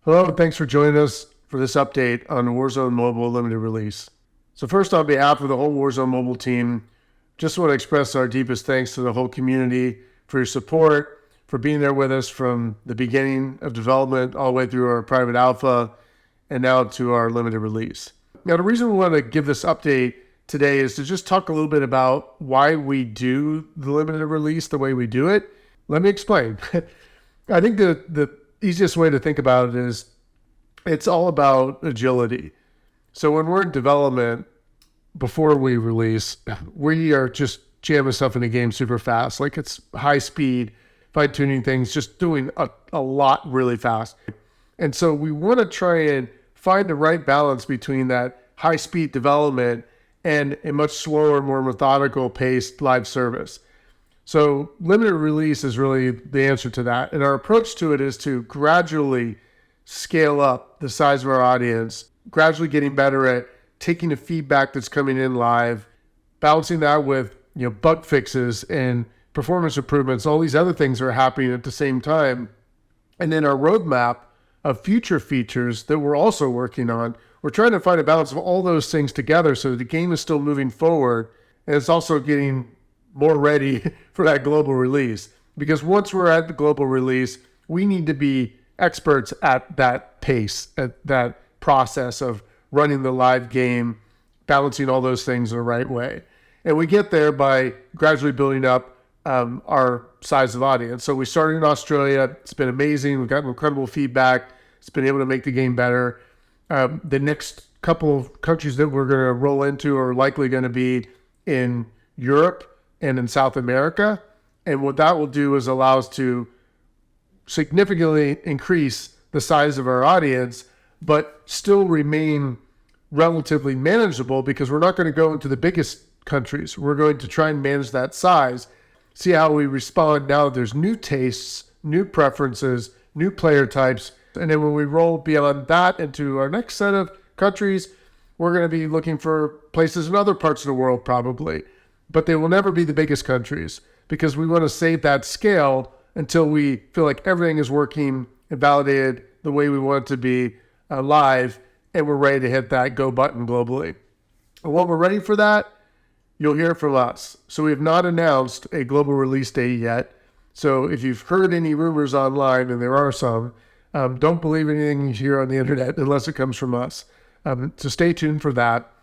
Hello, and thanks for joining us for this update on the Warzone Mobile Limited Release. So first, on behalf of the whole Warzone Mobile team, just want to express our deepest thanks to the whole community for your support, for being there with us from the beginning of development all the way through our private alpha and now to our limited release. Now, the reason we want to give this update today is to just talk a little bit about why we do the limited release the way we do it. Let me explain. I think the easiest way to think about it is it's all about agility. So when we're in development, before we release, we are just jamming stuff in the game super fast. Like it's high speed, fine tuning things, just doing a lot really fast. And so we want to try and find the right balance between that high speed development and a much slower, more methodical paced live service. So limited release is really the answer to that. And our approach to it is to gradually scale up the size of our audience, gradually getting better at taking the feedback that's coming in live, balancing that with bug fixes and performance improvements. All these other things are happening at the same time. And then our roadmap of future features that we're also working on, we're trying to find a balance of all those things together so that the game is still moving forward and it's also getting more ready for that global release. Because once we're at the global release, we need to be experts at that pace, at that process of running the live game, balancing all those things the right way. And we get there by gradually building up our size of audience. So we started in Australia. It's been amazing. We've gotten incredible feedback. It's been able to make the game better. The next couple of countries that we're going to roll into are likely going to be in Europe and in South America. And what that will do is allow us to significantly increase the size of our audience, but still remain relatively manageable because we're not going to go into the biggest countries. We're going to try and manage that size, see how we respond now that there's new tastes, new preferences, new player types. And then when we roll beyond that into our next set of countries, we're going to be looking for places in other parts of the world probably. But they will never be the biggest countries because we want to save that scale until we feel like everything is working and validated the way we want it to be live, and we're ready to hit that go button globally. And when we're ready for that, you'll hear from us. So we have not announced a global release date yet. So if you've heard any rumors online, and there are some, don't believe anything you hear on the internet unless it comes from us. So stay tuned for that.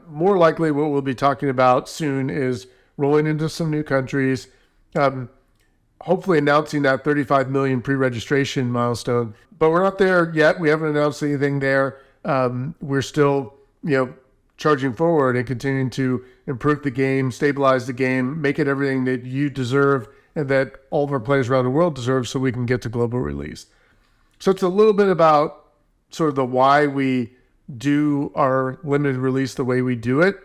More likely what we'll be talking about soon is rolling into some new countries, hopefully announcing that 35 million pre-registration milestone. But we're not there yet. We haven't announced anything there. We're still, charging forward and continuing to improve the game, stabilize the game, make it everything that you deserve and that all of our players around the world deserve so we can get to global release. So it's a little bit about sort of the why we do our limited release the way we do it.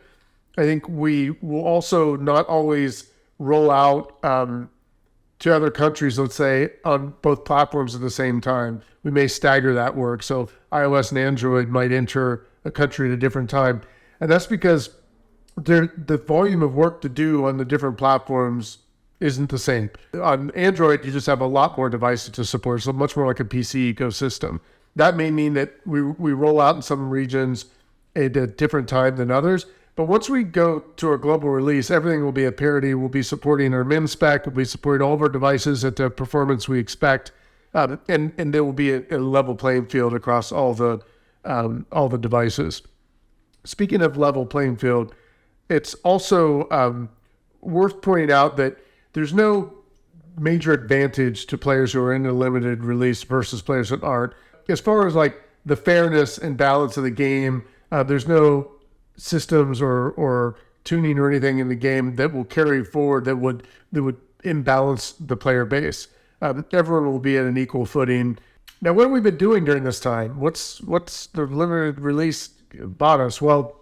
I think we will also not always roll out to other countries, let's say, on both platforms at the same time. We may stagger that work. So iOS and Android might enter a country at a different time. And that's because the volume of work to do on the different platforms isn't the same. On Android, you just have a lot more devices to support, so much more like a PC ecosystem. That may mean that we roll out in some regions at a different time than others. But once we go to our global release, everything will be at parity. We'll be supporting our min spec. We'll be supporting all of our devices at the performance we expect. And there will be a level playing field across all the devices. Speaking of level playing field, it's also worth pointing out that there's no major advantage to players who are in a limited release versus players that aren't. As far as like the fairness and balance of the game, there's no systems or tuning or anything in the game that will carry forward that would imbalance the player base. Everyone will be at an equal footing. Now, what have we been doing during this time? What's the limited release bought us? Well,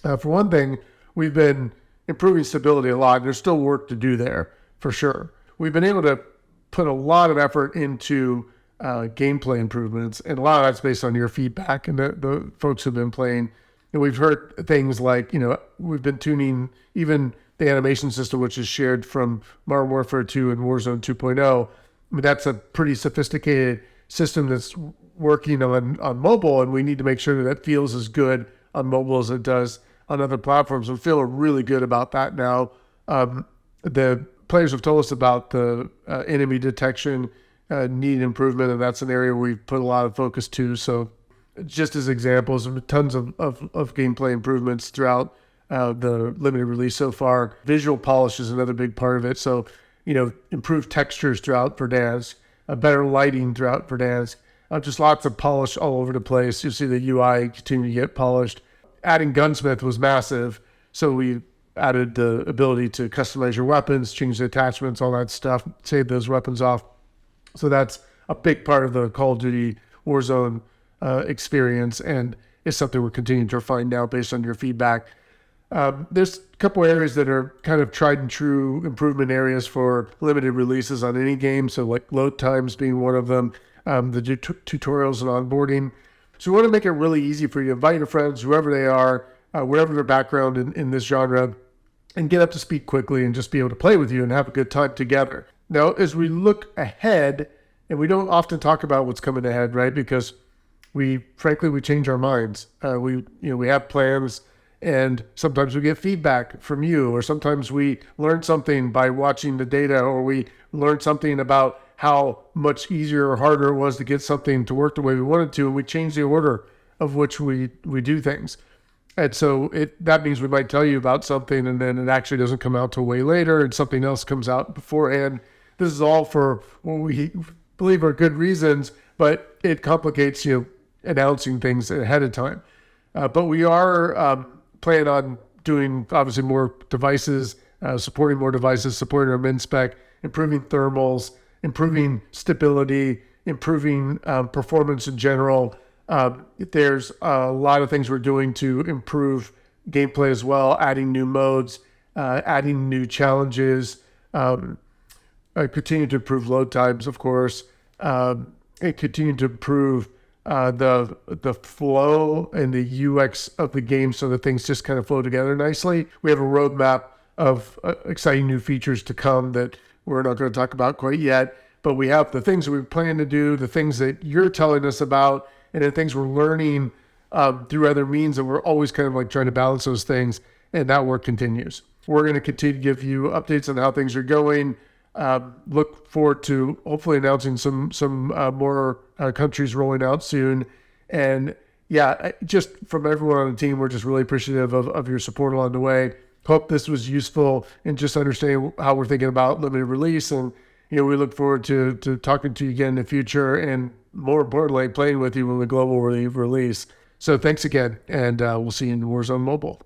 for one thing, we've been improving stability a lot. There's still work to do there for sure. We've been able to put a lot of effort into gameplay improvements, and a lot of that's based on your feedback and the folks who've been playing. And we've heard things like, we've been tuning even the animation system, which is shared from Modern Warfare 2 and Warzone 2.0. I mean, that's a pretty sophisticated system that's working on mobile, and we need to make sure that it feels as good on mobile as it does on other platforms. We feel really good about that now. The players have told us about the enemy detection need improvement, and that's an area we've put a lot of focus to. So just as examples, tons of gameplay improvements throughout the limited release so far. Visual polish is another big part of it. So, improved textures throughout Verdansk, better lighting throughout Verdansk, just lots of polish all over the place. You see the UI continue to get polished. Adding Gunsmith was massive. So we added the ability to customize your weapons, change the attachments, all that stuff, save those weapons off. So that's a big part of the Call of Duty Warzone experience, and it's something we're continuing to refine now based on your feedback. There's a couple areas that are kind of tried and true improvement areas for limited releases on any game. So like load times being one of them, the tutorials and onboarding. So we want to make it really easy for you to invite your friends, whoever they are, wherever their background in this genre, and get up to speed quickly and just be able to play with you and have a good time together. Now, as we look ahead, and we don't often talk about what's coming ahead, right? Because we change our minds. We have plans, and sometimes we get feedback from you, or sometimes we learn something by watching the data, or we learn something about how much easier or harder it was to get something to work the way we wanted to, and we change the order of which we do things. And so that means we might tell you about something, and then it actually doesn't come out till way later, and something else comes out beforehand. This is all for what we believe are good reasons, but it complicates announcing things ahead of time. But we are planning on doing obviously more devices, supporting more devices, supporting our min spec, improving thermals, improving stability, improving performance in general. There's a lot of things we're doing to improve gameplay as well, adding new modes, adding new challenges, continue to improve load times, of course, and continue to improve the flow and the UX of the game so that things just kind of flow together nicely. We have a roadmap of exciting new features to come that we're not going to talk about quite yet, but we have the things that we plan to do, the things that you're telling us about, and the things we're learning through other means, and we're always kind of like trying to balance those things, and that work continues. We're going to continue to give you updates on how things are going. Look forward to hopefully announcing some more countries rolling out soon. And yeah, just from everyone on the team, we're just really appreciative of your support along the way. Hope this was useful in just understanding how we're thinking about limited release. And, we look forward to talking to you again in the future, and more importantly, playing with you when the global release. So thanks again, and we'll see you in Warzone Mobile.